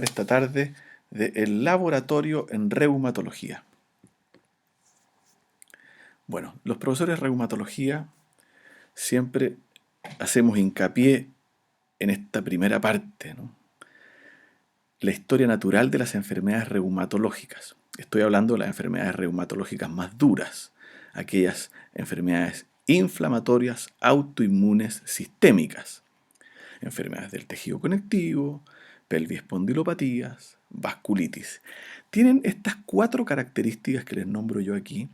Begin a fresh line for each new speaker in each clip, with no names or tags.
Esta tarde del laboratorio en reumatología. Bueno, los profesores de reumatología siempre hacemos hincapié en esta primera parte, ¿no? La historia natural de las enfermedades reumatológicas. Estoy hablando de las enfermedades reumatológicas más duras, aquellas enfermedades inflamatorias, autoinmunes, sistémicas, enfermedades del tejido conectivo, pelvispondilopatías, vasculitis. Tienen estas 4 características que les nombro yo aquí,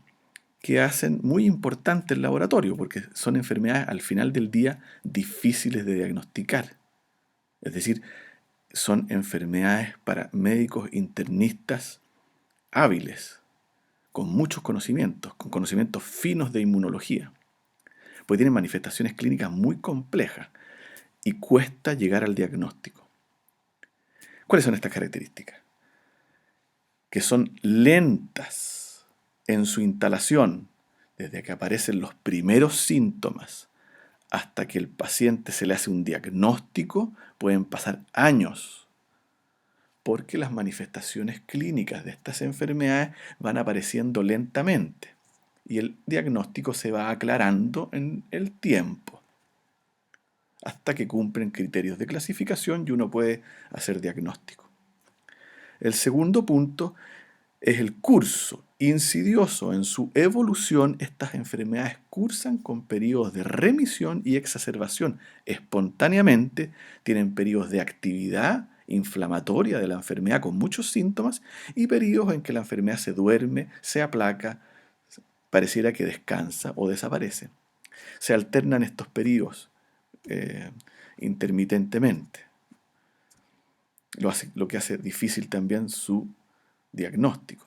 que hacen muy importante el laboratorio, porque son enfermedades al final del día difíciles de diagnosticar. Es decir, son enfermedades para médicos internistas hábiles, con muchos conocimientos, con conocimientos finos de inmunología, pues tienen manifestaciones clínicas muy complejas y cuesta llegar al diagnóstico. ¿Cuáles son estas características? Que son lentas en su instalación, desde que aparecen los primeros síntomas hasta que el paciente se le hace un diagnóstico, pueden pasar años, porque las manifestaciones clínicas de estas enfermedades van apareciendo lentamente y el diagnóstico se va aclarando en el tiempo, hasta que cumplen criterios de clasificación y uno puede hacer diagnóstico. El segundo punto es el curso insidioso. En su evolución, estas enfermedades cursan con periodos de remisión y exacerbación. Espontáneamente tienen periodos de actividad inflamatoria de la enfermedad con muchos síntomas y periodos en que la enfermedad se duerme, se aplaca, pareciera que descansa o desaparece. Se alternan estos periodos eh, intermitentemente, lo que hace difícil también su diagnóstico.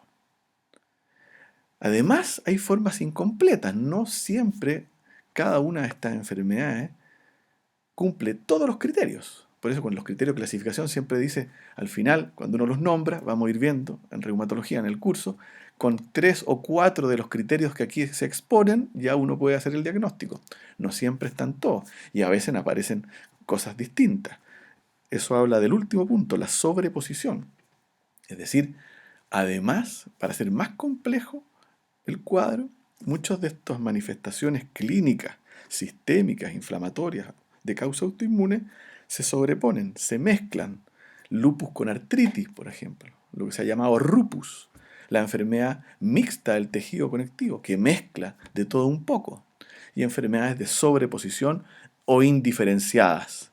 Además, hay formas incompletas. No siempre cada una de estas enfermedades cumple todos los criterios. Por eso con los criterios de clasificación siempre dice, al final, cuando uno los nombra, vamos a ir viendo en reumatología en el curso, con 3 o 4 de los criterios que aquí se exponen, ya uno puede hacer el diagnóstico. No siempre están todos y a veces aparecen cosas distintas. Eso habla del último punto, la sobreposición. Es decir, además, para ser más complejo, el cuadro, muchas de estas manifestaciones clínicas, sistémicas, inflamatorias, de causa autoinmune, se sobreponen, se mezclan. Lupus con artritis, por ejemplo, lo que se ha llamado rupus, la enfermedad mixta del tejido conectivo, que mezcla de todo un poco, y enfermedades de sobreposición o indiferenciadas.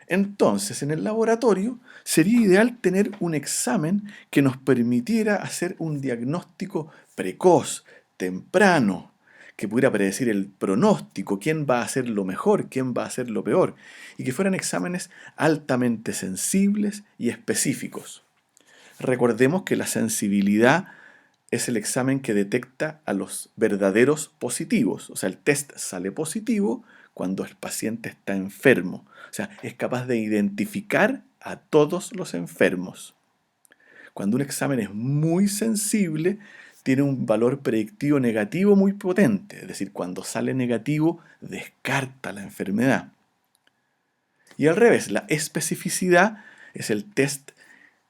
Entonces, en el laboratorio sería ideal tener un examen que nos permitiera hacer un diagnóstico precoz, temprano, que pudiera predecir el pronóstico, quién va a hacer lo mejor, quién va a hacer lo peor, y que fueran exámenes altamente sensibles y específicos. Recordemos que la sensibilidad es el examen que detecta a los verdaderos positivos. O sea, el test sale positivo cuando el paciente está enfermo. O sea, es capaz de identificar a todos los enfermos. Cuando un examen es muy sensible, tiene un valor predictivo negativo muy potente. Es decir, cuando sale negativo, descarta la enfermedad. Y al revés, la especificidad es el test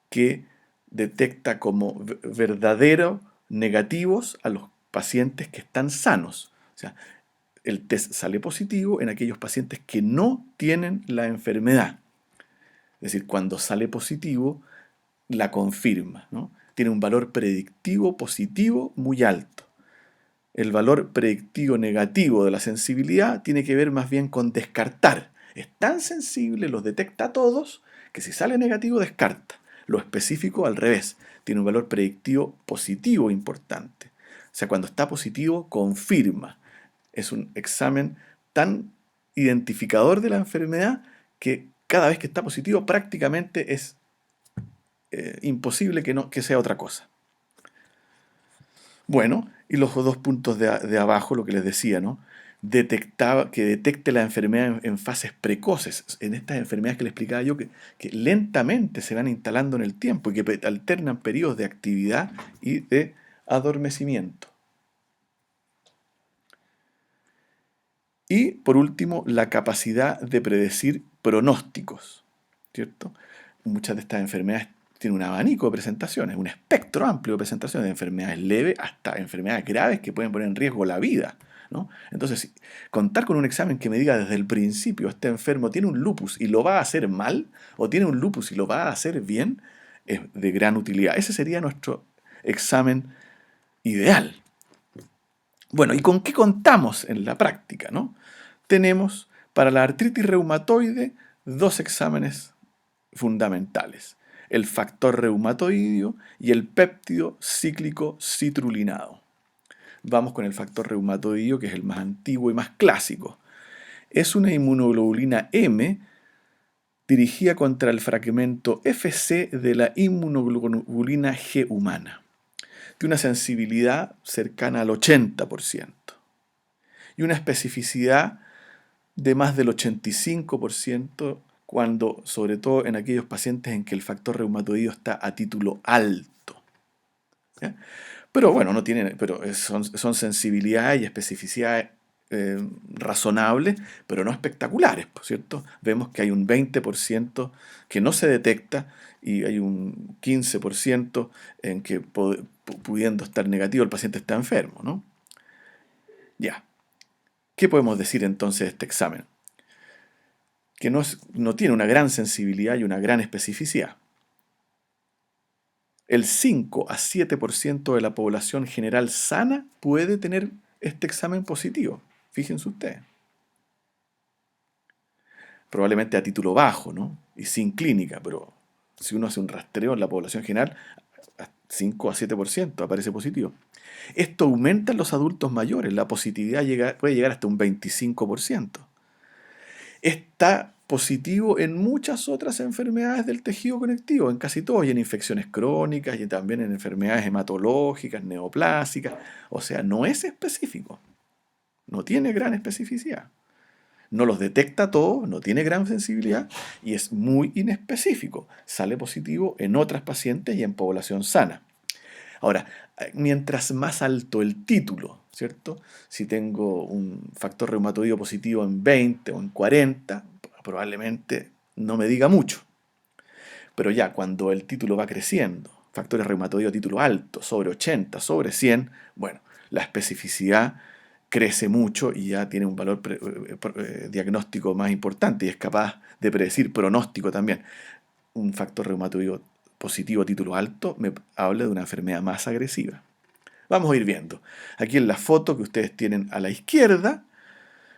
que detecta como verdadero negativos a los pacientes que están sanos. O sea, el test sale positivo en aquellos pacientes que no tienen la enfermedad. Es decir, cuando sale positivo, la confirma, ¿no? Tiene un valor predictivo positivo muy alto. El valor predictivo negativo de la sensibilidad tiene que ver más bien con descartar. Es tan sensible, los detecta a todos, que si sale negativo descarta. Lo específico al revés, tiene un valor predictivo positivo importante. O sea, cuando está positivo, confirma. Es un examen tan identificador de la enfermedad que cada vez que está positivo prácticamente es imposible que sea otra cosa. Bueno, y los 2 puntos de abajo, lo que les decía, ¿no? Que detecte la enfermedad en fases precoces, en estas enfermedades que les explicaba yo, que lentamente se van instalando en el tiempo y que alternan periodos de actividad y de adormecimiento. Y por último, la capacidad de predecir pronósticos. ¿cierto? Muchas de estas enfermedades tienen un abanico de presentaciones, un espectro amplio de presentaciones, de enfermedades leves hasta enfermedades graves que pueden poner en riesgo la vida, ¿no? Entonces, contar con un examen que me diga desde el principio, este enfermo tiene un lupus y lo va a hacer mal, o tiene un lupus y lo va a hacer bien, es de gran utilidad. Ese sería nuestro examen ideal. Bueno, ¿y con qué contamos en la práctica, no? Tenemos para la artritis reumatoide dos exámenes fundamentales: el factor reumatoideo y el péptido cíclico citrulinado. Vamos con el factor reumatoideo, que es el más antiguo y más clásico. Es una inmunoglobulina M dirigida contra el fragmento Fc de la inmunoglobulina G humana. Tiene una sensibilidad cercana al 80% y una especificidad de más del 85% cuando, sobre todo en aquellos pacientes en que el factor reumatoideo está a título alto. ¿Ya? Pero bueno, no tienen, pero son sensibilidades y especificidades razonables, pero no espectaculares, ¿por cierto? Vemos que hay un 20% que no se detecta y hay un 15% en que pudiendo estar negativo el paciente está enfermo, ¿no? Ya. ¿Qué podemos decir entonces de este examen? Que no tiene una gran sensibilidad y una gran especificidad. El 5 a 7% de la población general sana puede tener este examen positivo. Fíjense ustedes. Probablemente a título bajo, ¿no? Y sin clínica, pero si uno hace un rastreo en la población general, 5 a 7% aparece positivo. Esto aumenta en los adultos mayores, la positividad puede llegar hasta un 25%. Está positivo en muchas otras enfermedades del tejido conectivo, en casi todos, y en infecciones crónicas, y también en enfermedades hematológicas, neoplásicas. O sea, no es específico, no tiene gran especificidad. No los detecta todos, no tiene gran sensibilidad y es muy inespecífico. Sale positivo en otras pacientes y en población sana. Ahora, mientras más alto el título, ¿cierto? Si tengo un factor reumatoideo positivo en 20 o en 40, probablemente no me diga mucho. Pero ya cuando el título va creciendo, factores reumatoideo título alto, sobre 80, sobre 100, bueno, la especificidad crece mucho y ya tiene un valor diagnóstico más importante y es capaz de predecir pronóstico también. Un factor reumatoideo positivo título alto me habla de una enfermedad más agresiva. Vamos a ir viendo. Aquí en la foto que ustedes tienen a la izquierda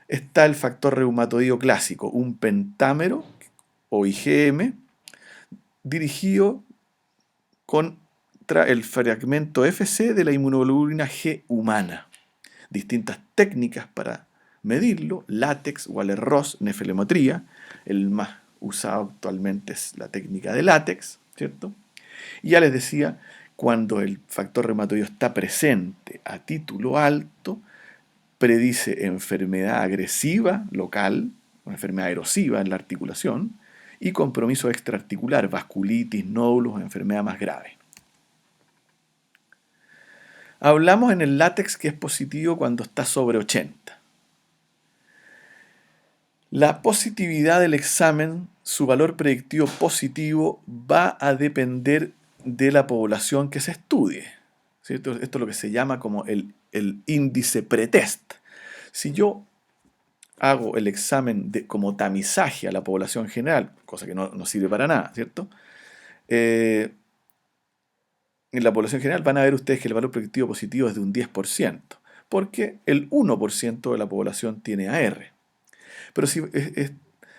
está el factor reumatoideo clásico, un pentámero o IgM dirigido contra el fragmento Fc de la inmunoglobulina G humana. Distintas técnicas para medirlo: látex, Waller-Ross, nefelemetría. El más usado actualmente es la técnica de látex, ¿cierto? Y ya les decía, cuando el factor reumatoideo está presente a título alto, predice enfermedad agresiva local, una enfermedad erosiva en la articulación, y compromiso extraarticular, vasculitis, nódulos, enfermedad más grave. Hablamos en el látex que es positivo cuando está sobre 80. La positividad del examen, su valor predictivo positivo, va a depender de la población que se estudie, ¿cierto? Esto es lo que se llama como el índice pretest. Si yo hago el examen como tamizaje a la población general, cosa que no sirve para nada, ¿cierto? En la población general van a ver ustedes que el valor predictivo positivo es de un 10%, porque el 1% de la población tiene AR. Pero si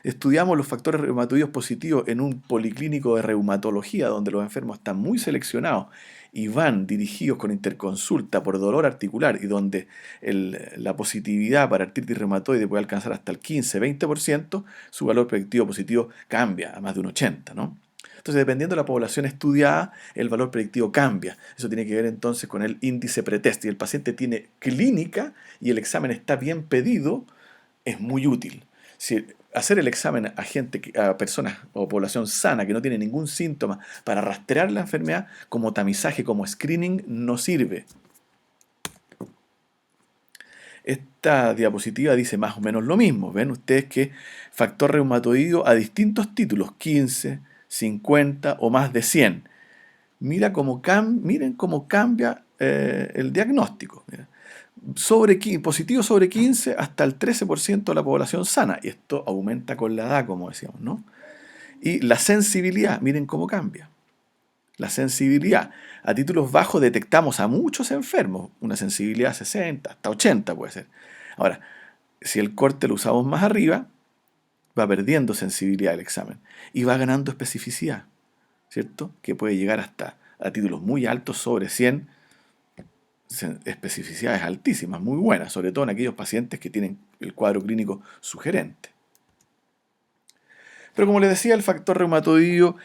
estudiamos los factores reumatoideos positivos en un policlínico de reumatología, donde los enfermos están muy seleccionados y van dirigidos con interconsulta por dolor articular, y donde la positividad para artritis reumatoide puede alcanzar hasta el 15-20%, su valor predictivo positivo cambia a más de un 80%, ¿no? Entonces, dependiendo de la población estudiada, el valor predictivo cambia. Eso tiene que ver entonces con el índice pretest. Y el paciente tiene clínica y el examen está bien pedido, es muy útil. Si hacer el examen a personas o población sana que no tiene ningún síntoma para rastrear la enfermedad como tamizaje, como screening, no sirve. esta diapositiva dice más o menos lo mismo. Ven ustedes que factor reumatoideo a distintos títulos, 15, 50 o más de 100. Miren cómo cambia el diagnóstico. Mira. Positivo sobre 15 hasta el 13% de la población sana. Y esto aumenta con la edad, como decíamos, ¿no? Y la sensibilidad, miren cómo cambia. La sensibilidad. A títulos bajos detectamos a muchos enfermos, una sensibilidad 60, hasta 80 puede ser. Ahora, si el corte lo usamos más arriba, va perdiendo sensibilidad el examen y va ganando especificidad, ¿cierto? Que puede llegar hasta a títulos muy altos, sobre 100, especificidades altísimas, muy buenas, sobre todo en aquellos pacientes que tienen el cuadro clínico sugerente. Pero como les decía, el factor reumatoideo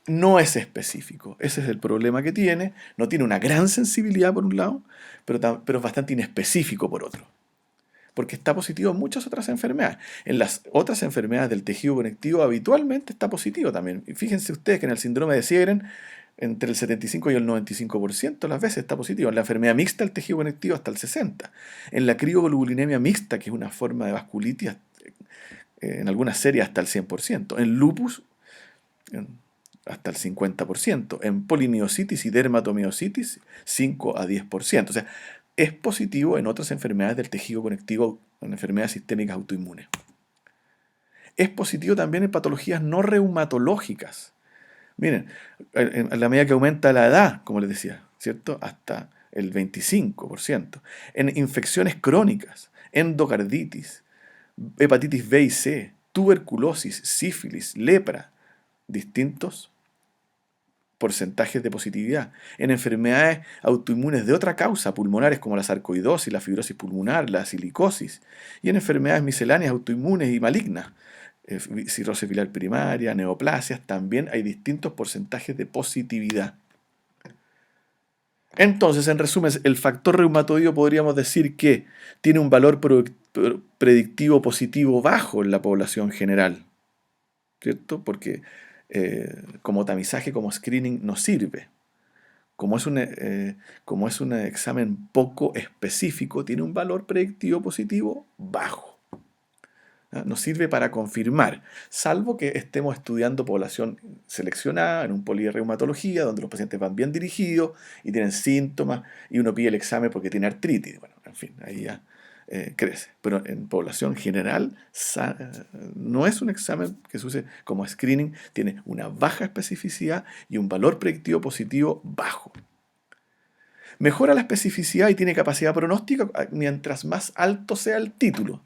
no es específico. Ese es el problema que tiene. No tiene una gran sensibilidad por un lado, pero es bastante inespecífico por otro. Porque está positivo en muchas otras enfermedades. En las otras enfermedades del tejido conectivo habitualmente está positivo también. Y fíjense ustedes que en el síndrome de Sjögren entre el 75 y el 95% de las veces está positivo. En la enfermedad mixta del tejido conectivo hasta el 60%. En la crioglobulinemia mixta, que es una forma de vasculitis, en algunas series hasta el 100%. En lupus, hasta el 50%. En polimiositis y dermatomiositis, 5 a 10%. O sea, es positivo en otras enfermedades del tejido conectivo, en enfermedades sistémicas autoinmunes. Es positivo también en patologías no reumatológicas. Miren, a la medida que aumenta la edad, como les decía, ¿cierto? Hasta el 25%. En infecciones crónicas, endocarditis, hepatitis B y C, tuberculosis, sífilis, lepra, distintos porcentajes de positividad. En enfermedades autoinmunes de otra causa, pulmonares como la sarcoidosis, la fibrosis pulmonar, la silicosis, y en enfermedades misceláneas autoinmunes y malignas, cirrosis biliar primaria, neoplasias, también hay distintos porcentajes de positividad. Entonces, en resumen, el factor reumatoideo podríamos decir que tiene un valor predictivo positivo bajo en la población general, ¿cierto? Porque como tamizaje, como screening, no sirve. Como es un examen poco específico, tiene un valor predictivo positivo bajo. No sirve para confirmar, salvo que estemos estudiando población seleccionada en un poli de reumatología, donde los pacientes van bien dirigidos y tienen síntomas, y uno pide el examen porque tiene artritis. Bueno, en fin, ahí ya crece. Pero en población general no es un examen que se use como screening, tiene una baja especificidad y un valor predictivo positivo bajo. Mejora la especificidad y tiene capacidad pronóstica mientras más alto sea el título.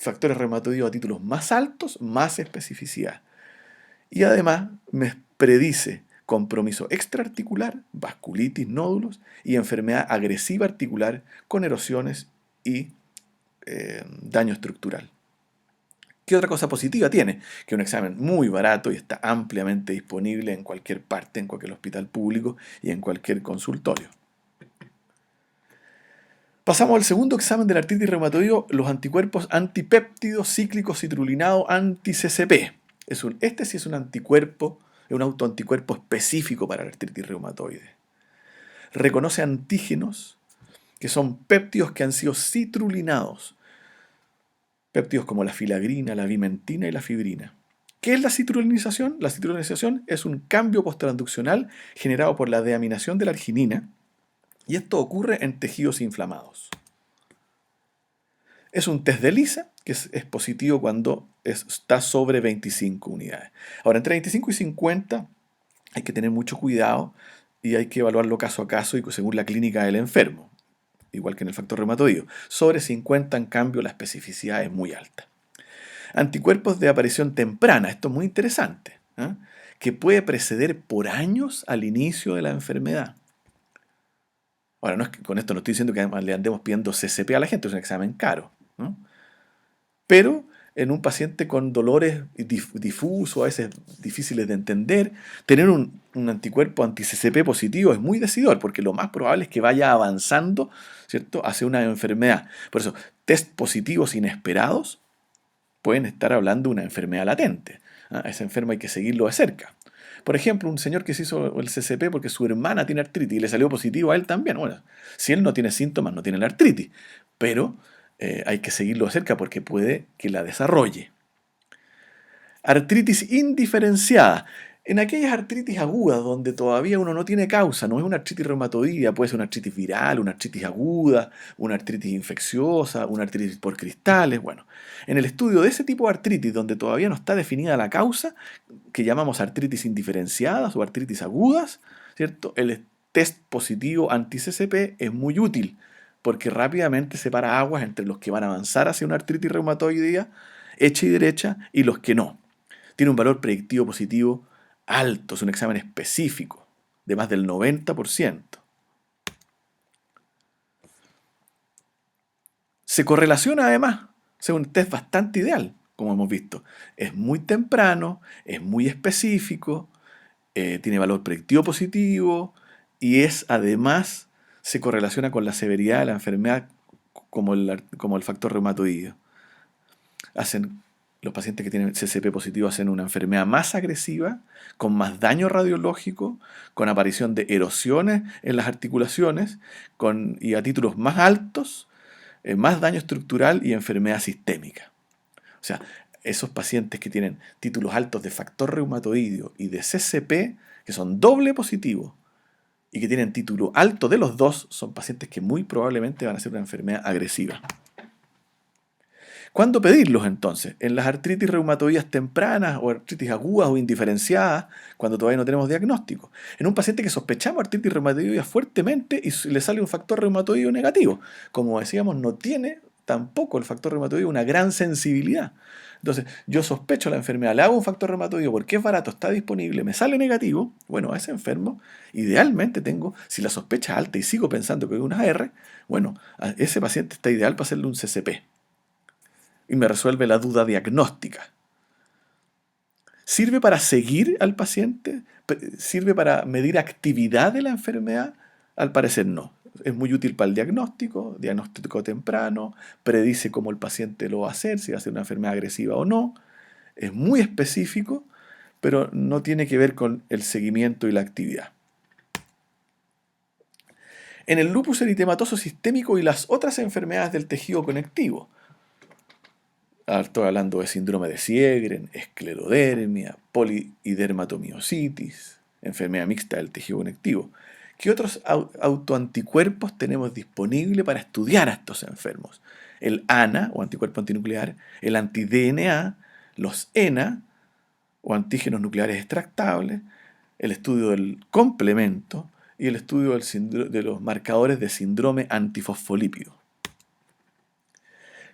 Factores reumatoideos a títulos más altos, más especificidad. Y además me predice compromiso extraarticular, vasculitis, nódulos y enfermedad agresiva articular con erosiones y daño estructural. ¿Qué otra cosa positiva tiene? Que es un examen muy barato y está ampliamente disponible en cualquier parte, en cualquier hospital público y en cualquier consultorio. Pasamos al segundo examen de la artritis reumatoideo, los anticuerpos antipéptidos cíclicos citrulinados anti-CCP. Este sí es un anticuerpo, es un autoanticuerpo específico para la artritis reumatoide. Reconoce antígenos que son péptidos que han sido citrulinados. Péptidos como la filagrina, la vimentina y la fibrina. ¿Qué es la citrulinización? La citrulinización es un cambio posttransduccional generado por la deaminación de la arginina, y esto ocurre en tejidos inflamados. Es un test de ELISA que es positivo cuando está sobre 25 unidades. Ahora, entre 25 y 50 hay que tener mucho cuidado y hay que evaluarlo caso a caso y según la clínica del enfermo, igual que en el factor reumatoideo. Sobre 50, en cambio, la especificidad es muy alta. Anticuerpos de aparición temprana, esto es muy interesante, que puede preceder por años al inicio de la enfermedad. Ahora, no es que, con esto no estoy diciendo que le andemos pidiendo CCP a la gente, es un examen caro, ¿no? Pero en un paciente con dolores difusos, a veces difíciles de entender, tener un anticuerpo anti-CCP positivo es muy decidor, porque lo más probable es que vaya avanzando, ¿cierto?, hacia una enfermedad. Por eso, test positivos inesperados pueden estar hablando de una enfermedad latente. Ese enfermo hay que seguirlo de cerca. Por ejemplo, un señor que se hizo el CCP porque su hermana tiene artritis y le salió positivo a él también. Bueno, si él no tiene síntomas, no tiene la artritis, pero hay que seguirlo de cerca porque puede que la desarrolle. Artritis indiferenciada. En aquellas artritis agudas donde todavía uno no tiene causa, no es una artritis reumatoidea, puede ser una artritis viral, una artritis aguda, una artritis infecciosa, una artritis por cristales. Bueno, en el estudio de ese tipo de artritis donde todavía no está definida la causa, que llamamos artritis indiferenciadas o artritis agudas, ¿cierto? El test positivo anti-CCP es muy útil porque rápidamente separa aguas entre los que van a avanzar hacia una artritis reumatoidea hecha y derecha y los que no. Tiene un valor predictivo positivo alto, es un examen específico, de más del 90%. Se correlaciona además, es un test bastante ideal, como hemos visto. Es muy temprano, es muy específico, tiene valor predictivo positivo y es además, se correlaciona con la severidad de la enfermedad como el factor reumatoideo. Los pacientes que tienen CCP positivo hacen una enfermedad más agresiva, con más daño radiológico, con aparición de erosiones en las articulaciones y a títulos más altos, más daño estructural y enfermedad sistémica. O sea, esos pacientes que tienen títulos altos de factor reumatoideo y de CCP, que son doble positivos, y que tienen título alto de los dos, son pacientes que muy probablemente van a ser una enfermedad agresiva. ¿Cuándo pedirlos entonces? En las artritis reumatoideas tempranas o artritis agudas o indiferenciadas, cuando todavía no tenemos diagnóstico. En un paciente que sospechamos artritis reumatoidea fuertemente y le sale un factor reumatoideo negativo. Como decíamos, no tiene tampoco el factor reumatoideo una gran sensibilidad. Entonces, yo sospecho la enfermedad, le hago un factor reumatoideo porque es barato, está disponible, me sale negativo. Bueno, a ese enfermo, idealmente si la sospecha es alta y sigo pensando que es una AR, bueno, a ese paciente está ideal para hacerle un CCP. Y me resuelve la duda diagnóstica. ¿Sirve para seguir al paciente? ¿Sirve para medir actividad de la enfermedad? Al parecer no. Es muy útil para el diagnóstico temprano, predice cómo el paciente lo va a hacer, si va a ser una enfermedad agresiva o no. Es muy específico, pero no tiene que ver con el seguimiento y la actividad. En el lupus eritematoso sistémico y las otras enfermedades del tejido conectivo, estoy hablando de síndrome de Sjögren, esclerodermia, polidermatomiositis, enfermedad mixta del tejido conectivo. ¿Qué otros autoanticuerpos tenemos disponibles para estudiar a estos enfermos? El ANA, o anticuerpo antinuclear, el anti-DNA, los ENA, o antígenos nucleares extractables, el estudio del complemento y el estudio de los marcadores de síndrome antifosfolípido.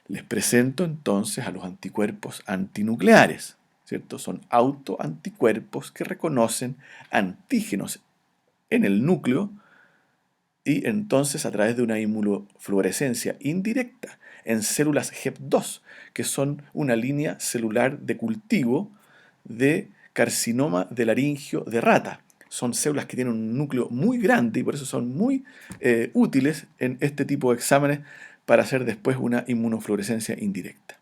Les presento entonces a los anticuerpos antinucleares, ¿cierto? Son autoanticuerpos que reconocen antígenos en el núcleo y entonces a través de una inmunofluorescencia indirecta en células HEP2, que son una línea celular de cultivo de carcinoma de laringio de rata. Son células que tienen un núcleo muy grande y por eso son muy útiles en este tipo de exámenes para hacer después una inmunofluorescencia indirecta.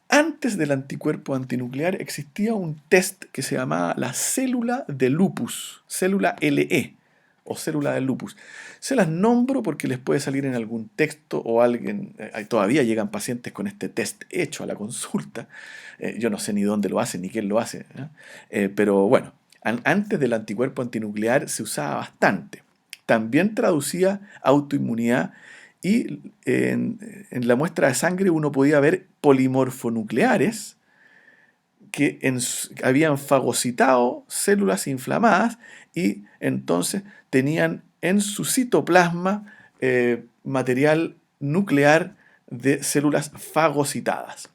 Antes del anticuerpo antinuclear existía un test que se llamaba la célula de lupus, célula LE o célula del lupus. Se las nombro porque les puede salir en algún texto o alguien, todavía llegan pacientes con este test hecho a la consulta. Yo no sé ni dónde lo hacen ni quién lo hace, pero bueno, antes del anticuerpo antinuclear se usaba bastante. También traducía autoinmunidad y en la muestra de sangre uno podía ver polimorfonucleares que habían fagocitado células inflamadas y entonces tenían en su citoplasma material nuclear de células fagocitadas.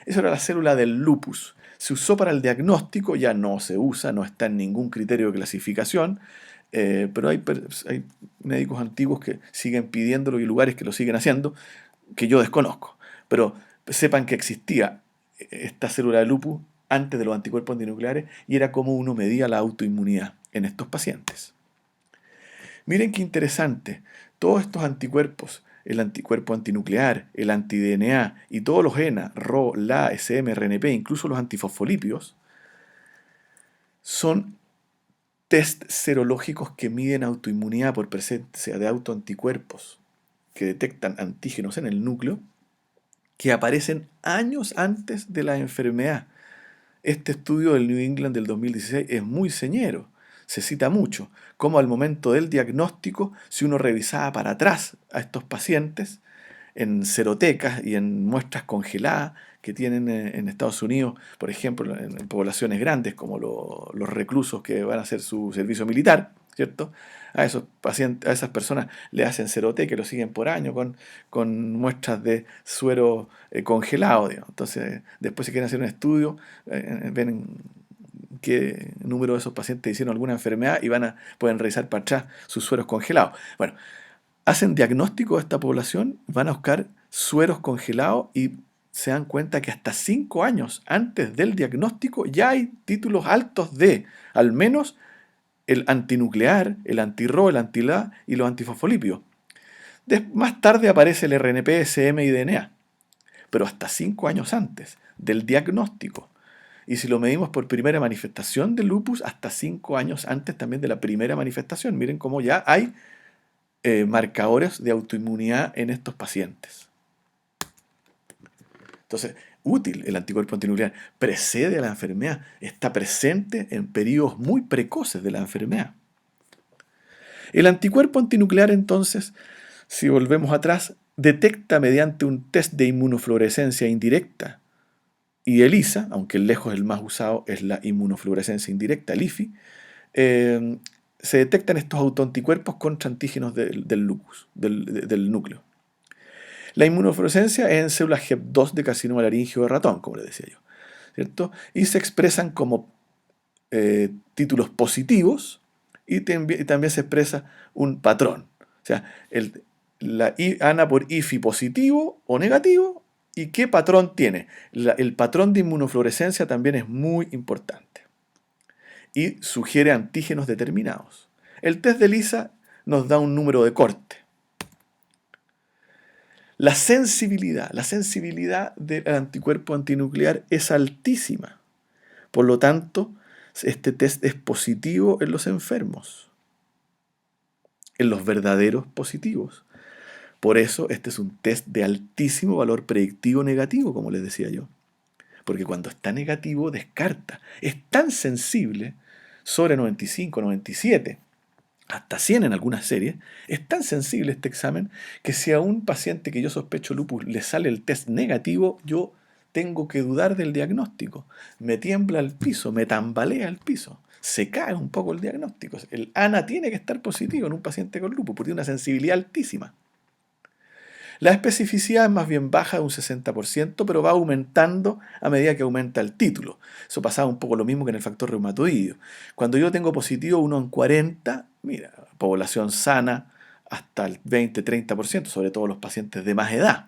Esa era la célula del lupus. Se usó para el diagnóstico, ya no se usa, no está en ningún criterio de clasificación, pero hay médicos antiguos que siguen pidiéndolo y lugares que lo siguen haciendo, que yo desconozco. Pero sepan que existía esta célula de lupus antes de los anticuerpos antinucleares y era como uno medía la autoinmunidad en estos pacientes. Miren qué interesante, todos estos anticuerpos, el anticuerpo antinuclear, el anti-DNA y todos los ENA, RO, LA, SM, RNP, incluso los antifosfolípidos, son test serológicos que miden autoinmunidad por presencia de autoanticuerpos que detectan antígenos en el núcleo que aparecen años antes de la enfermedad. Este estudio del New England del 2016 es muy señero, se cita mucho, como al momento del diagnóstico, si uno revisaba para atrás a estos pacientes en serotecas y en muestras congeladas que tienen en Estados Unidos, por ejemplo, en poblaciones grandes como los reclusos que van a hacer su servicio militar, ¿cierto? A esos pacientes, a esas personas le hacen seroteca y lo siguen por año con muestras de suero congelado, digamos. Entonces, después si quieren hacer un estudio, ven qué número de esos pacientes hicieron alguna enfermedad y pueden revisar para atrás sus sueros congelados. Bueno, hacen diagnóstico de esta población, van a buscar sueros congelados y se dan cuenta que hasta 5 años antes del diagnóstico ya hay títulos altos de, al menos, el antinuclear, el anti-Ro, el anti-La y los antifosfolípidos. Más tarde aparece el RNP, SM y DNA, pero hasta 5 años antes del diagnóstico. Y si lo medimos por primera manifestación de lupus, hasta 5 años antes también de la primera manifestación. Miren cómo ya hay marcadores de autoinmunidad en estos pacientes. Entonces, útil el anticuerpo antinuclear, precede a la enfermedad, está presente en periodos muy precoces de la enfermedad. El anticuerpo antinuclear, entonces, si volvemos atrás, detecta mediante un test de inmunofluorescencia indirecta y ELISA, aunque lejos el más usado es la inmunofluorescencia indirecta, el IFI, se detectan estos autoanticuerpos contra antígenos del lupus, del núcleo. La inmunofluorescencia es en células HEP2 de carcinoma laríngeo de ratón, como les decía yo, ¿cierto? Y se expresan como títulos positivos y también se expresa un patrón. O sea, la ANA por IFI positivo o negativo, ¿y qué patrón tiene? El patrón de inmunofluorescencia también es muy importante y sugiere antígenos determinados. El test de ELISA nos da un número de corte. La sensibilidad del anticuerpo antinuclear es altísima. Por lo tanto, este test es positivo en los enfermos, en los verdaderos positivos. Por eso este es un test de altísimo valor predictivo negativo, como les decía yo. Porque cuando está negativo, descarta. Es tan sensible, sobre 95, 97, hasta 100 en algunas series, es tan sensible este examen que si a un paciente que yo sospecho lupus le sale el test negativo, yo tengo que dudar del diagnóstico. Me tiembla el piso, me tambalea el piso, se cae un poco el diagnóstico. El ANA tiene que estar positivo en un paciente con lupus porque tiene una sensibilidad altísima. La especificidad es más bien baja de un 60%, pero va aumentando a medida que aumenta el título. Eso pasaba un poco lo mismo que en el factor reumatoideo. Cuando yo tengo positivo 1 en 40, mira, población sana hasta el 20-30%, sobre todo los pacientes de más edad.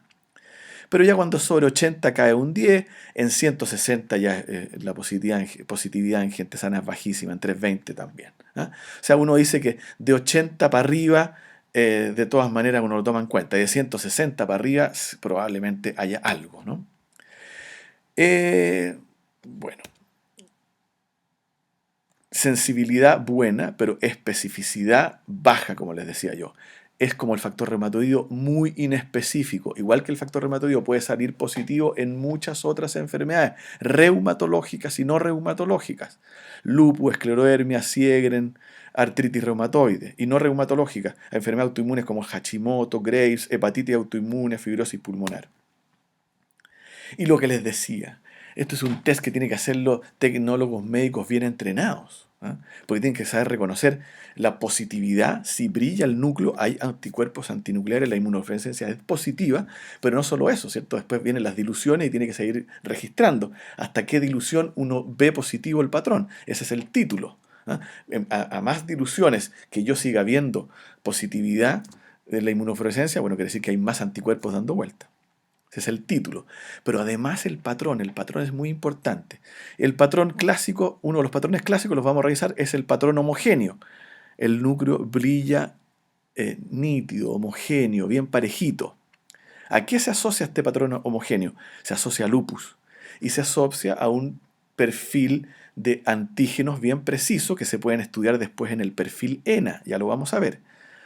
Pero ya cuando sobre 80 cae un 10, en 160 ya la positividad en gente sana es bajísima, en 320 también. O sea, uno dice que de 80 para arriba, de todas maneras uno lo toma en cuenta, y de 160 para arriba probablemente haya algo, ¿no? Bueno, sensibilidad buena, pero especificidad baja, como les decía yo. Es como el factor reumatoideo muy inespecífico. Igual que el factor reumatoideo puede salir positivo en muchas otras enfermedades, reumatológicas y no reumatológicas. Lupus, esclerodermia, Sjögren, artritis reumatoide. Y no reumatológicas, enfermedades autoinmunes como Hashimoto, Graves, hepatitis autoinmune, fibrosis pulmonar. Y lo que les decía, esto es un test que tienen que hacerlo tecnólogos médicos bien entrenados, ¿eh? Porque tienen que saber reconocer la positividad. Si brilla el núcleo, hay anticuerpos antinucleares, la inmunofluorescencia es positiva, pero no solo eso, ¿cierto? Después vienen las diluciones y tiene que seguir registrando hasta qué dilución uno ve positivo el patrón. Ese es el título. A más diluciones que yo siga viendo positividad de la inmunofluorescencia, bueno, quiere decir que hay más anticuerpos dando vuelta. Ese es el título. Pero además el patrón es muy importante. El patrón clásico, uno de los patrones clásicos, los vamos a revisar, es el patrón homogéneo. El núcleo brilla nítido, homogéneo, bien parejito. ¿A qué se asocia este patrón homogéneo? Se asocia a lupus y se asocia a un perfil de antígenos bien preciso que se pueden estudiar después en el perfil ENA, ya lo vamos a ver.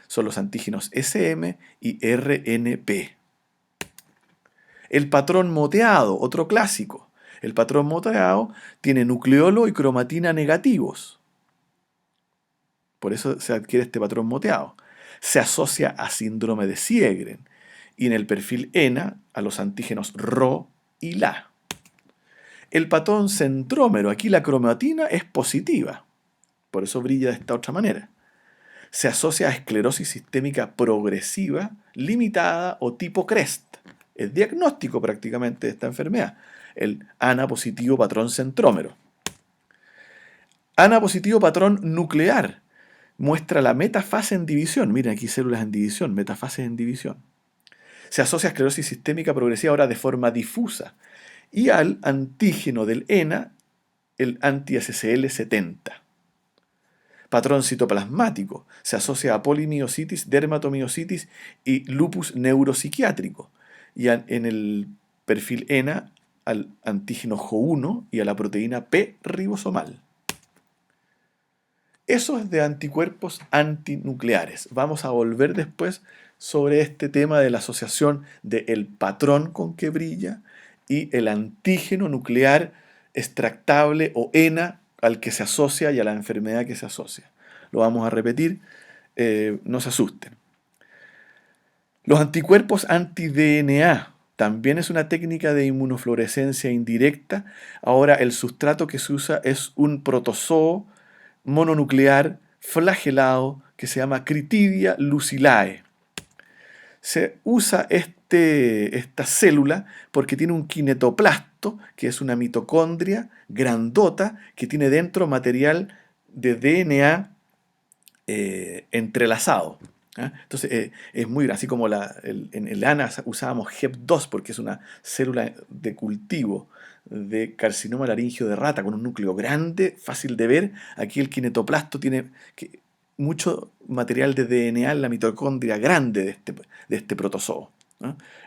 Son los antígenos SM y RNP. El patrón moteado, otro clásico. El patrón moteado tiene nucleolo y cromatina negativos. Por eso se adquiere este patrón moteado. Se asocia a síndrome de Sjögren y en el perfil ENA a los antígenos Rho y La. El patrón centrómero, aquí la cromatina es positiva, por eso brilla de esta otra manera. Se asocia a esclerosis sistémica progresiva, limitada o tipo CREST. Es diagnóstico prácticamente de esta enfermedad, el ANA positivo patrón centrómero. ANA positivo patrón nuclear muestra la metafase en división. Miren aquí células en división, metafases en división. Se asocia a esclerosis sistémica progresiva ahora de forma difusa y al antígeno del ENA, el anti-SCL70. Patrón citoplasmático. Se asocia a polimiositis, dermatomiositis y lupus neuropsiquiátrico. Y en el perfil ENA al antígeno JO1 y a la proteína P ribosomal. Eso es de anticuerpos antinucleares. Vamos a volver después sobre este tema de la asociación del patrón con que brilla y el antígeno nuclear extractable o ENA al que se asocia y a la enfermedad que se asocia. Lo vamos a repetir, no se asusten. Los anticuerpos anti-DNA también es una técnica de inmunofluorescencia indirecta. Ahora el sustrato que se usa es un protozoo mononuclear flagelado que se llama Critidia lucilae. Se usa esta célula porque tiene un kinetoplasto, que es una mitocondria grandota que tiene dentro material de DNA entrelazado. Entonces es muy así como en el ANA usábamos HEP2 porque es una célula de cultivo de carcinoma laríngeo de rata con un núcleo grande, fácil de ver. Aquí el kinetoplasto tiene mucho material de DNA en la mitocondria grande de este protozoo.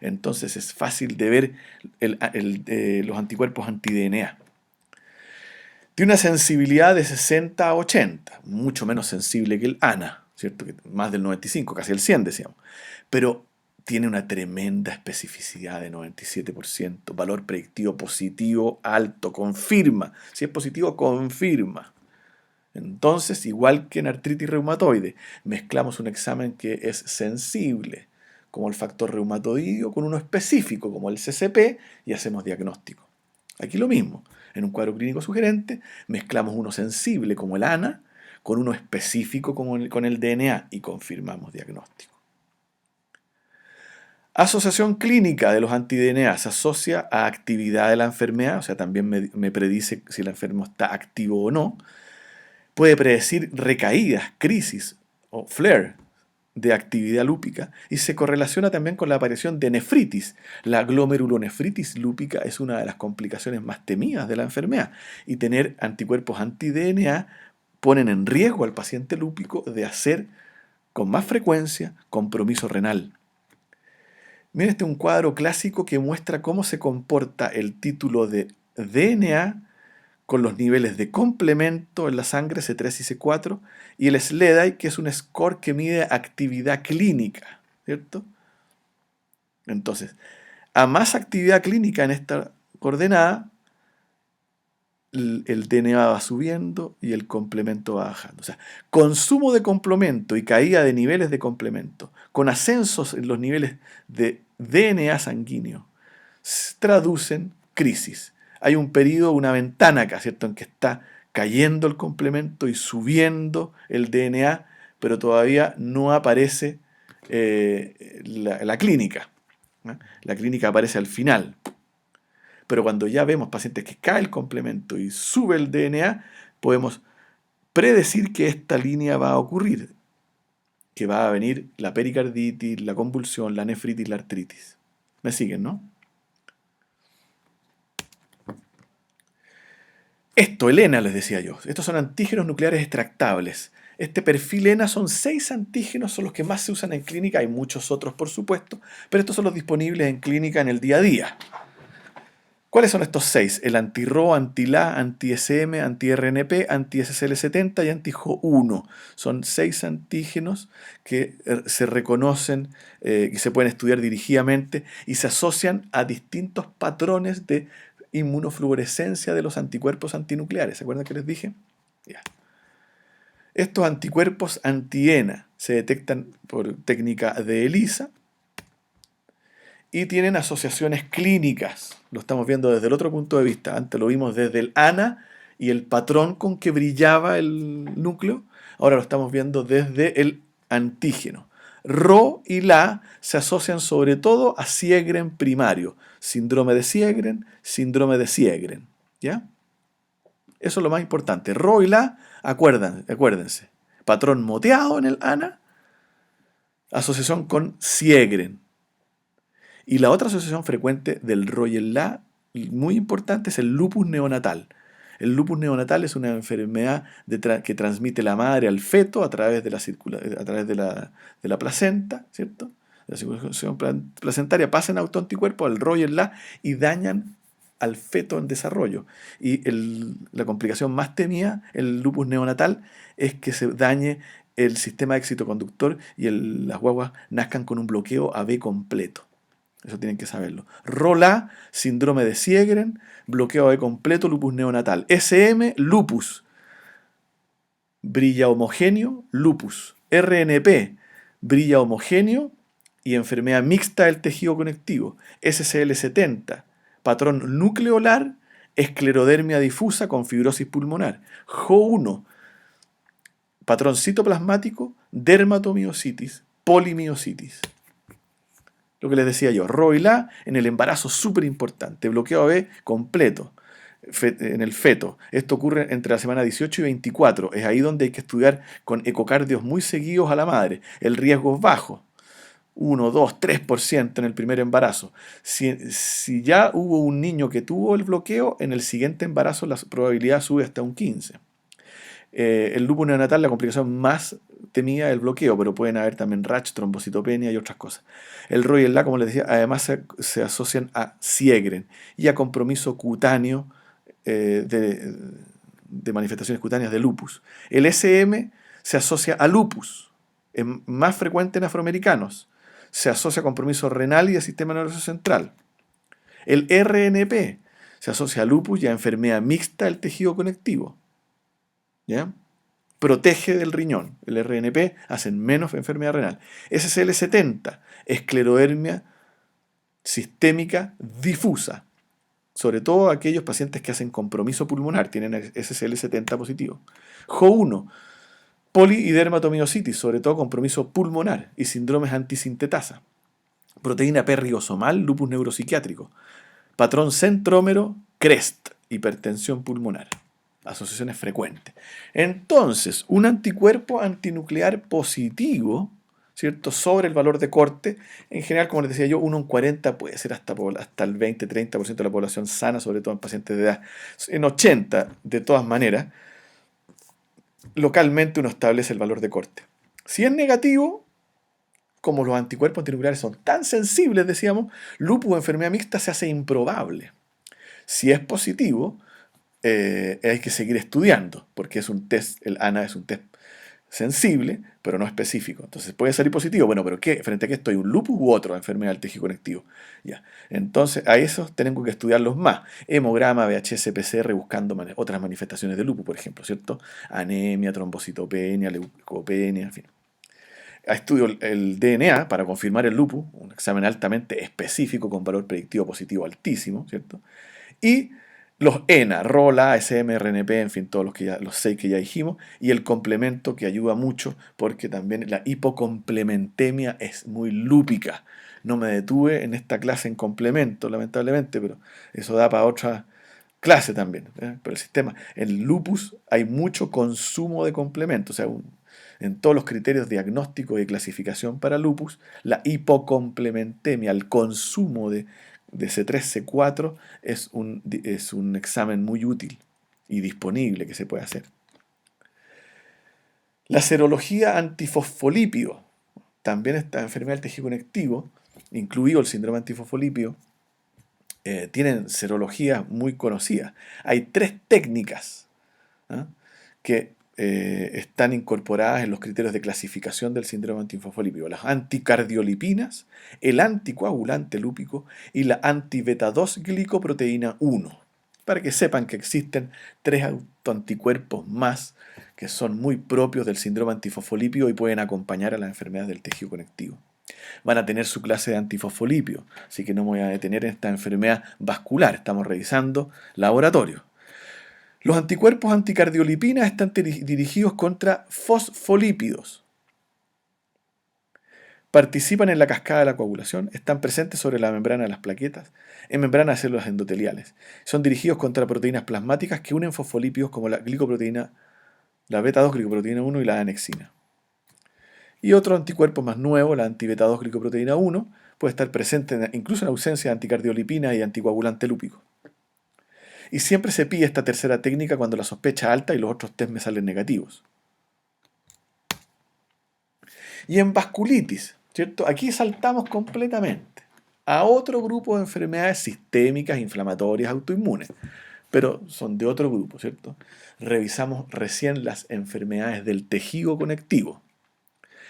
Entonces es fácil de ver los anticuerpos anti-DNA. Tiene una sensibilidad de 60 a 80, mucho menos sensible que el ANA, ¿cierto? Más del 95, casi el 100 decíamos. Pero tiene una tremenda especificidad de 97%, valor predictivo positivo alto, confirma. Si es positivo, confirma. Entonces, igual que en artritis reumatoide, mezclamos un examen que es sensible, como el factor reumatoideo, con uno específico, como el CCP, y hacemos diagnóstico. Aquí lo mismo. En un cuadro clínico sugerente, mezclamos uno sensible, como el ANA, con uno específico, con el DNA, y confirmamos diagnóstico. Asociación clínica de los anti-DNA se asocia a actividad de la enfermedad, o sea, también me predice si el enfermo está activo o no. Puede predecir recaídas, crisis o flare de actividad lúpica y se correlaciona también con la aparición de nefritis. La glomerulonefritis lúpica es una de las complicaciones más temidas de la enfermedad y tener anticuerpos anti-DNA ponen en riesgo al paciente lúpico de hacer con más frecuencia compromiso renal. Miren, este es un cuadro clásico que muestra cómo se comporta el título de DNA con los niveles de complemento en la sangre C3 y C4 y el SLEDAI, que es un score que mide actividad clínica, ¿cierto? Entonces, a más actividad clínica en esta coordenada, el DNA va subiendo y el complemento va bajando. O sea, consumo de complemento y caída de niveles de complemento, con ascensos en los niveles de DNA sanguíneo, traducen crisis. Hay un periodo, una ventana acá, ¿cierto?, en que está cayendo el complemento y subiendo el DNA, pero todavía no aparece la clínica. La clínica aparece al final. Pero cuando ya vemos pacientes que cae el complemento y sube el DNA, podemos predecir que esta línea va a ocurrir, que va a venir la pericarditis, la convulsión, la nefritis, la artritis. ¿Me siguen, no? Esto, el ENA, les decía yo. Estos son antígenos nucleares extractables. Este perfil ENA son 6 antígenos, son los que más se usan en clínica. Hay muchos otros, por supuesto, pero estos son los disponibles en clínica en el día a día. ¿Cuáles son estos 6? El anti-RO, anti-LA, anti-SM, anti-RNP, anti-SCL70 y anti-JO1. Son 6 antígenos que se reconocen, que se pueden estudiar dirigidamente y se asocian a distintos patrones de inmunofluorescencia de los anticuerpos antinucleares. ¿Se acuerdan que les dije? Ya. Estos anticuerpos anti-ENA se detectan por técnica de ELISA y tienen asociaciones clínicas. Lo estamos viendo desde el otro punto de vista. Antes lo vimos desde el ANA y el patrón con que brillaba el núcleo. Ahora lo estamos viendo desde el antígeno. RO y LA se asocian sobre todo a Sjögren primario. Síndrome de Sjögren, síndrome de Sjögren. ¿Ya? Eso es lo más importante. RO y LA, acuérdense. Patrón moteado en el ANA, asociación con Sjögren. Y la otra asociación frecuente del RO y el LA, muy importante, es el lupus neonatal. El lupus neonatal es una enfermedad que transmite la madre al feto a través de la placenta, ¿cierto? De la circulación placentaria, pasan autoanticuerpos al RO y el LA y dañan al feto en desarrollo. Y la complicación más temida, el lupus neonatal, es que se dañe el sistema excitoconductor y las guaguas nazcan con un bloqueo AB completo. Eso tienen que saberlo. ROLA, síndrome de Sjögren, bloqueo de completo, lupus neonatal. SM, lupus. Brilla homogéneo, lupus. RNP, brilla homogéneo y enfermedad mixta del tejido conectivo. SCL70, patrón nucleolar, esclerodermia difusa con fibrosis pulmonar. JO1, patrón citoplasmático, dermatomiositis, polimiositis. Lo que les decía yo, RO y LA en el embarazo súper importante, bloqueo AB completo en el feto. Esto ocurre entre la semana 18 y 24. Es ahí donde hay que estudiar con ecocardios muy seguidos a la madre. El riesgo es bajo, 1, 2, 3% en el primer embarazo. Si ya hubo un niño que tuvo el bloqueo, en el siguiente embarazo la probabilidad sube hasta un 15%. El lupus neonatal, la complicación más temida es el bloqueo, pero pueden haber también RACH, trombocitopenia y otras cosas. El RO y el LA, como les decía, además se asocian a Sjögren y a compromiso cutáneo de manifestaciones cutáneas de lupus. El SM se asocia a lupus, es más frecuente en afroamericanos. Se asocia a compromiso renal y al sistema nervioso central. El RNP se asocia a lupus y a enfermedad mixta del tejido conectivo. ¿Ya? Protege del riñón. El RNP hace menos enfermedad renal. SCL70, esclerodermia sistémica difusa. Sobre todo aquellos pacientes que hacen compromiso pulmonar tienen SCL70 positivo. JO1, poli y dermatomiositis, sobre todo compromiso pulmonar y síndromes antisintetasa. Proteína P ribosomal, lupus neuropsiquiátrico. Patrón centrómero, CREST, hipertensión pulmonar. Asociaciones frecuentes. Entonces, un anticuerpo antinuclear positivo, ¿cierto?, sobre el valor de corte, en general, como les decía yo, 1 en 40 puede ser hasta el 20-30% de la población sana, sobre todo en pacientes de edad. En 80, de todas maneras, localmente uno establece el valor de corte. Si es negativo, como los anticuerpos antinucleares son tan sensibles, decíamos, lupus o enfermedad mixta se hace improbable. Si es positivo, hay que seguir estudiando, porque es un test, el ANA es un test sensible, pero no específico. Entonces puede salir positivo, bueno, pero ¿qué? ¿Frente a qué estoy? ¿Un lupus u otro enfermedad del tejido conectivo? Ya. Entonces a esos tenemos que estudiarlos más. Hemograma, VHS, PCR, buscando otras manifestaciones de lupus, por ejemplo, ¿cierto? Anemia, trombocitopenia, leucopenia, en fin. Estudio el DNA para confirmar el lupus, un examen altamente específico con valor predictivo positivo altísimo, ¿cierto? Y los ENA, ROLA, SM, RNP, en fin, todos los 6 que ya dijimos, y el complemento que ayuda mucho porque también la hipocomplementemia es muy lúpica. No me detuve en esta clase en complemento, lamentablemente, pero eso da para otra clase también. Pero el sistema, en lupus hay mucho consumo de complementos, o sea, en todos los criterios diagnósticos y clasificación para lupus, la hipocomplementemia, el consumo de C3, C4 es un examen muy útil y disponible que se puede hacer. La serología antifosfolípido, también esta enfermedad del tejido conectivo, incluido el síndrome antifosfolípido, tienen serologías muy conocidas. Hay 3 técnicas, ¿ah?, que están incorporadas en los criterios de clasificación del síndrome antifosfolípido: las anticardiolipinas, el anticoagulante lúpico y la anti-beta-2 glicoproteína 1. Para que sepan que existen 3 autoanticuerpos más que son muy propios del síndrome antifosfolípido y pueden acompañar a las enfermedades del tejido conectivo. Van a tener su clase de antifosfolípido, así que no me voy a detener en esta enfermedad vascular. Estamos revisando laboratorio. Los anticuerpos anticardiolipinas están dirigidos contra fosfolípidos. Participan en la cascada de la coagulación, están presentes sobre la membrana de las plaquetas, en membrana de células endoteliales. Son dirigidos contra proteínas plasmáticas que unen fosfolípidos como la glicoproteína, la beta-2 glicoproteína 1 y la anexina. Y otro anticuerpo más nuevo, la anti-beta-2 glicoproteína 1, puede estar presente incluso en ausencia de anticardiolipina y anticoagulante lúpico. Y siempre se pide esta tercera técnica cuando la sospecha es alta y los otros test me salen negativos. Y en vasculitis, ¿cierto? Aquí saltamos completamente a otro grupo de enfermedades sistémicas, inflamatorias, autoinmunes, pero son de otro grupo, ¿cierto? Revisamos recién las enfermedades del tejido conectivo.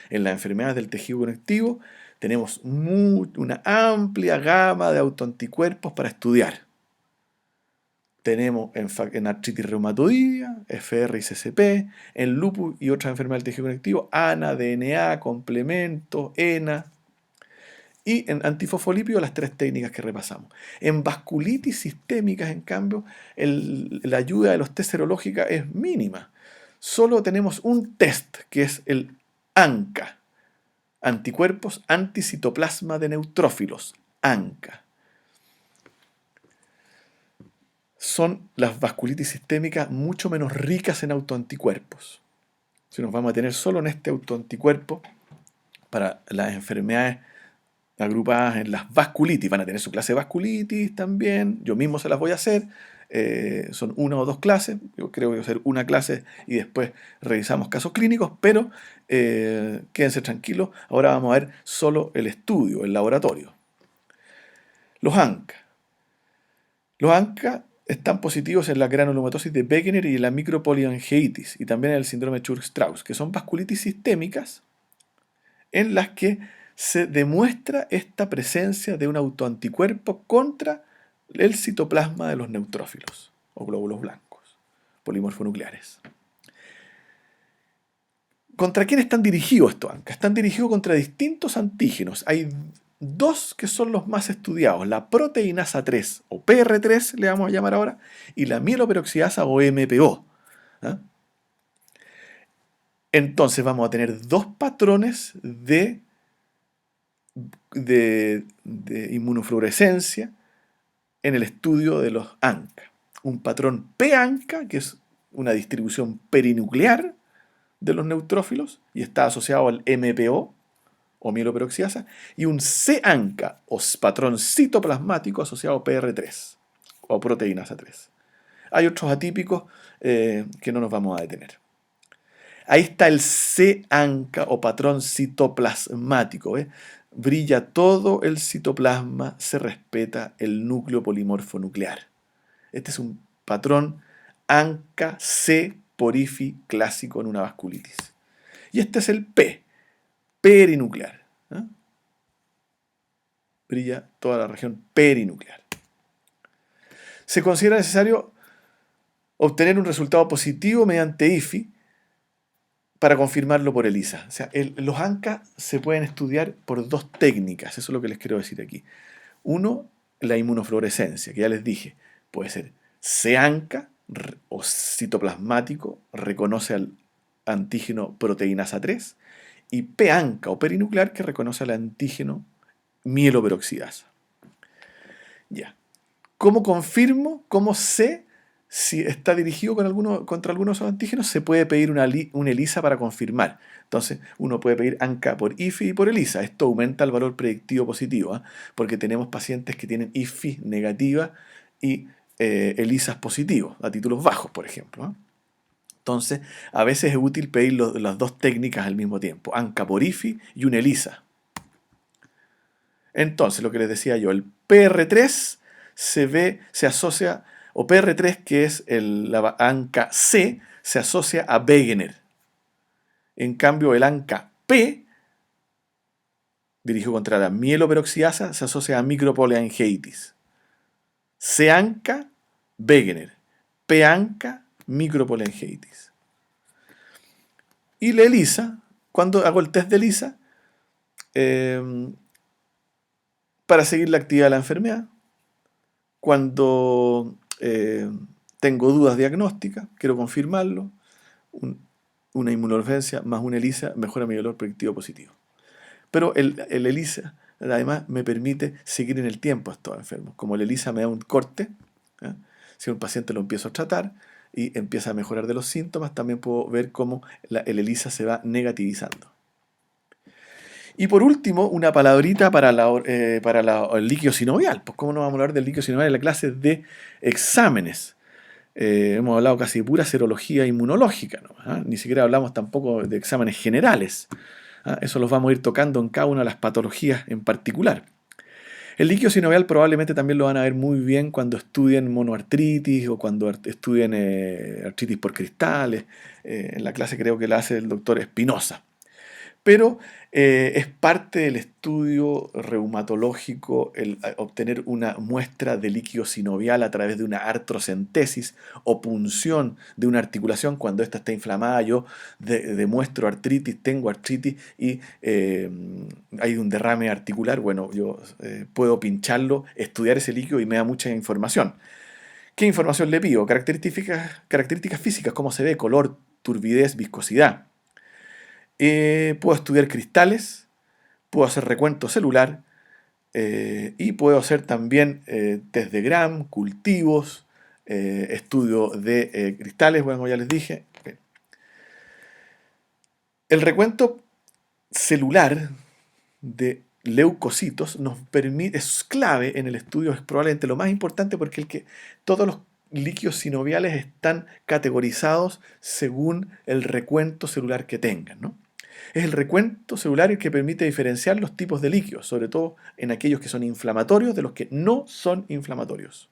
En las enfermedades del tejido conectivo tenemos una amplia gama de autoanticuerpos para estudiar. Tenemos en artritis reumatoidea, FR y CCP, en lupus y otras enfermedades del tejido conectivo, ANA, DNA, complemento, ENA. Y en antifosfolípidos las 3 técnicas que repasamos. En vasculitis sistémicas, en cambio, la ayuda de los test serológicas es mínima. Solo tenemos un test, que es el ANCA, anticuerpos anticitoplasma de neutrófilos, ANCA. Son las vasculitis sistémicas mucho menos ricas en autoanticuerpos. Si nos vamos a tener solo en este autoanticuerpo para las enfermedades agrupadas en las vasculitis, van a tener su clase de vasculitis también, yo mismo se las voy a hacer, son 1 o 2 clases, yo creo que voy a hacer una clase y después revisamos casos clínicos, pero quédense tranquilos, ahora vamos a ver solo el estudio, el laboratorio. Los ANCA. Los ANCA están positivos en la granulomatosis de Wegener y en la micropoliangeitis, y también en el síndrome de Churg-Strauss, que son vasculitis sistémicas en las que se demuestra esta presencia de un autoanticuerpo contra el citoplasma de los neutrófilos o glóbulos blancos, polimorfonucleares. ¿Contra quién están dirigidos estos ANCA? Están dirigidos contra distintos antígenos. Hay 2 que son los más estudiados, la proteinasa 3 o PR3 le vamos a llamar ahora, y la mieloperoxidasa o MPO. ¿Ah? Entonces vamos a tener 2 patrones de inmunofluorescencia en el estudio de los ANCA. Un patrón P-ANCA, que es una distribución perinuclear de los neutrófilos y está asociado al MPO o mieloperoxidasa, y un C-ANCA o patrón citoplasmático asociado a PR3 o proteinasa 3. Hay otros atípicos que no nos vamos a detener. Ahí está el C-ANCA o patrón citoplasmático. Brilla todo el citoplasma, se respeta el núcleo polimorfo nuclear. Este es un patrón ANCA-C por IFI clásico en una vasculitis. Y este es el P, perinuclear. Brilla toda la región perinuclear. Se considera necesario obtener un resultado positivo mediante IFI para confirmarlo por ELISA. O sea, los ANCA se pueden estudiar por 2 técnicas, eso es lo que les quiero decir aquí. Uno, la inmunofluorescencia, que ya les dije, puede ser C-ANCA o citoplasmático, reconoce al antígeno proteinasa 3, y P-ANCA o perinuclear, que reconoce al antígeno mieloperoxidasa. Ya. ¿Cómo confirmo? ¿Cómo sé si está dirigido contra algunos de esos antígenos? Se puede pedir una ELISA para confirmar. Entonces, uno puede pedir ANCA por IFI y por ELISA. Esto aumenta el valor predictivo positivo, porque tenemos pacientes que tienen IFI negativa y ELISAs positivos, a títulos bajos, por ejemplo. Entonces, a veces es útil pedir las 2 técnicas al mismo tiempo, ANCA por IFI y una ELISA. Entonces, lo que les decía yo, el PR3 se asocia, o PR3, que es la ANCA C, se asocia a Wegener. En cambio, el ANCA P, dirigido contra la mieloperoxidasa, se asocia a micropoleangeitis. C-ANCA, Wegener. P-ANCA, micropoleangeitis. Y la ELISA, cuando hago el test de ELISA, para seguir la actividad de la enfermedad, cuando tengo dudas diagnósticas, quiero confirmarlo, una inmunodeficiencia más una ELISA mejora mi valor predictivo positivo. Pero el ELISA además me permite seguir en el tiempo a estos enfermos. Como el ELISA me da un corte, ¿eh? Si un paciente lo empiezo a tratar y empieza a mejorar de los síntomas, también puedo ver cómo el ELISA se va negativizando. Y por último, una palabrita para el líquido sinovial. Pues cómo no vamos a hablar del líquido sinovial en la clase de exámenes. Hemos hablado casi de pura serología inmunológica, ¿no? Ni siquiera hablamos tampoco de exámenes generales. Eso los vamos a ir tocando en cada una de las patologías en particular. El líquido sinovial probablemente también lo van a ver muy bien cuando estudien monoartritis o cuando estudien artritis por cristales. En la clase creo que la hace el doctor Espinosa. Pero es parte del estudio reumatológico el obtener una muestra de líquido sinovial a través de una artrocentesis o punción de una articulación. Cuando ésta está inflamada, yo demuestro artritis, tengo artritis y hay un derrame articular. Bueno, yo puedo pincharlo, estudiar ese líquido y me da mucha información. ¿Qué información le pido? Características físicas, cómo se ve, color, turbidez, viscosidad. Puedo estudiar cristales, puedo hacer recuento celular y puedo hacer también test de Gram, cultivos, estudio de cristales, bueno, ya les dije. El recuento celular de leucocitos nos permite, es clave en el estudio, es probablemente lo más importante porque todos los líquidos sinoviales están categorizados según el recuento celular que tengan, ¿no? Es el recuento celular el que permite diferenciar los tipos de líquidos, sobre todo en aquellos que son inflamatorios de los que no son inflamatorios.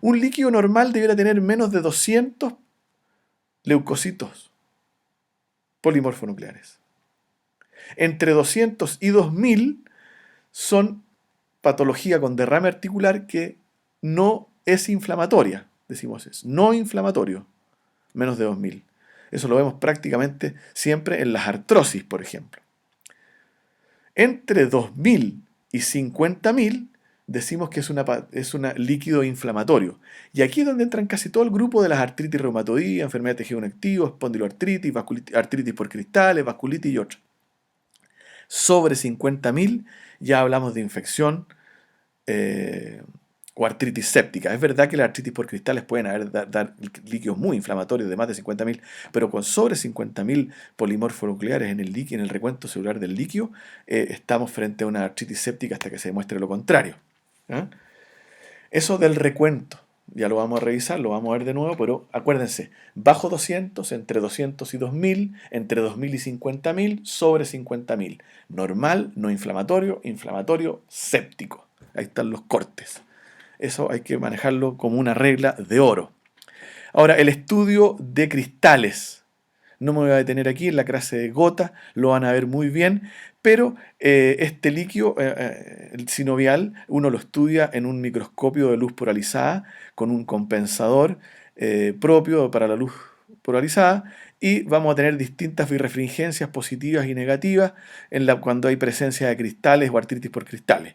Un líquido normal debiera tener menos de 200 leucocitos polimorfonucleares. Entre 200 y 2000 son patología con derrame articular que no es inflamatoria, decimos es no inflamatorio, menos de 2000. Eso lo vemos prácticamente siempre en las artrosis, por ejemplo. Entre 2000 y 50.000 decimos que es un líquido inflamatorio. Y aquí es donde entran casi todo el grupo de las artritis reumatoidea, enfermedad de tejido conectivo, espondiloartritis, artritis por cristales, vasculitis y otras. Sobre 50.000 ya hablamos de infección o artritis séptica. Es verdad que las artritis por cristales pueden dar líquidos muy inflamatorios de más de 50.000, pero con sobre 50.000 polimorfonucleares en el recuento celular del líquido, estamos frente a una artritis séptica hasta que se demuestre lo contrario. Eso del recuento, ya lo vamos a revisar, lo vamos a ver de nuevo, pero acuérdense, bajo 200, entre 200 y 2000, entre 2000 y 50.000, sobre 50.000. Normal, no inflamatorio, inflamatorio, séptico. Ahí están los cortes. Eso hay que manejarlo como una regla de oro. Ahora, el estudio de cristales. No me voy a detener aquí, en la clase de gota lo van a ver muy bien, pero este líquido, el sinovial, uno lo estudia en un microscopio de luz polarizada con un compensador propio para la luz polarizada y vamos a tener distintas birrefringencias positivas y negativas cuando hay presencia de cristales o artritis por cristales.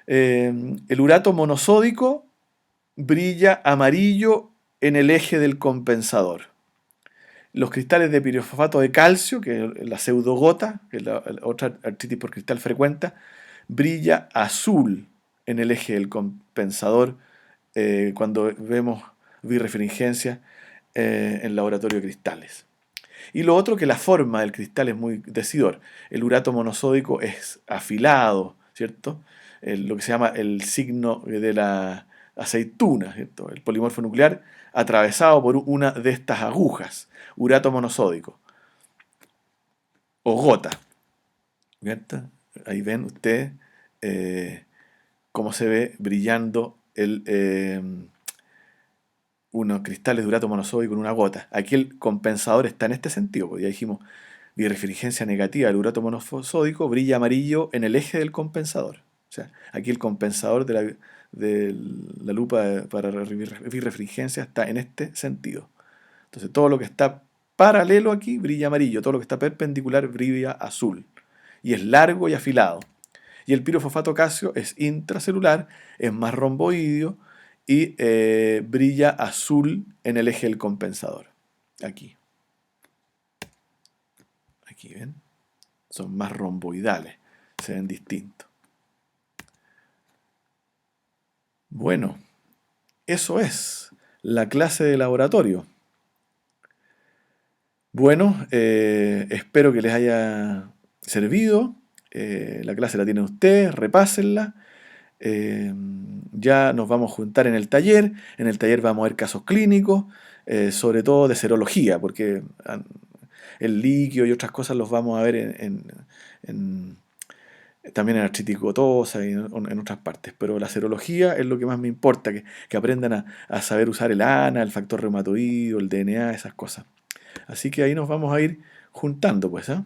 El urato monosódico brilla amarillo en el eje del compensador. Los cristales de pirofosfato de calcio, que es la pseudogota, que es la otra artritis por cristal frecuente, brilla azul en el eje del compensador cuando vemos birrefringencia en laboratorio de cristales. Y lo otro, que la forma del cristal es muy decidor. El urato monosódico es afilado, ¿cierto? Lo que se llama el signo de la aceituna, ¿cierto? El polimorfo nuclear atravesado por una de estas agujas, urato monosódico o gota, ¿cierto? Ahí ven ustedes cómo se ve brillando unos cristales de urato monosódico en una gota. Aquí el compensador está en este sentido, pues ya dijimos, birrefringencia negativa del urato monosódico brilla amarillo en el eje del compensador. O sea, aquí el compensador de la lupa para birrefringencia está en este sentido. Entonces todo lo que está paralelo aquí brilla amarillo, todo lo que está perpendicular brilla azul. Y es largo y afilado. Y el pirofosfato calcio es intracelular, es más romboideo y brilla azul en el eje del compensador. Aquí. Aquí, ¿ven? Son más romboidales, se ven distintos. Bueno, eso es la clase de laboratorio. Bueno, espero que les haya servido. La clase la tienen ustedes, repásenla. Ya nos vamos a juntar en el taller. En el taller vamos a ver casos clínicos, sobre todo de serología, porque el líquido y otras cosas los vamos a ver también en artritis gotosa y en otras partes. Pero la serología es lo que más me importa, que aprendan a saber usar el ANA, el factor reumatoide, el DNA, esas cosas. Así que ahí nos vamos a ir juntando, pues, ¿eh?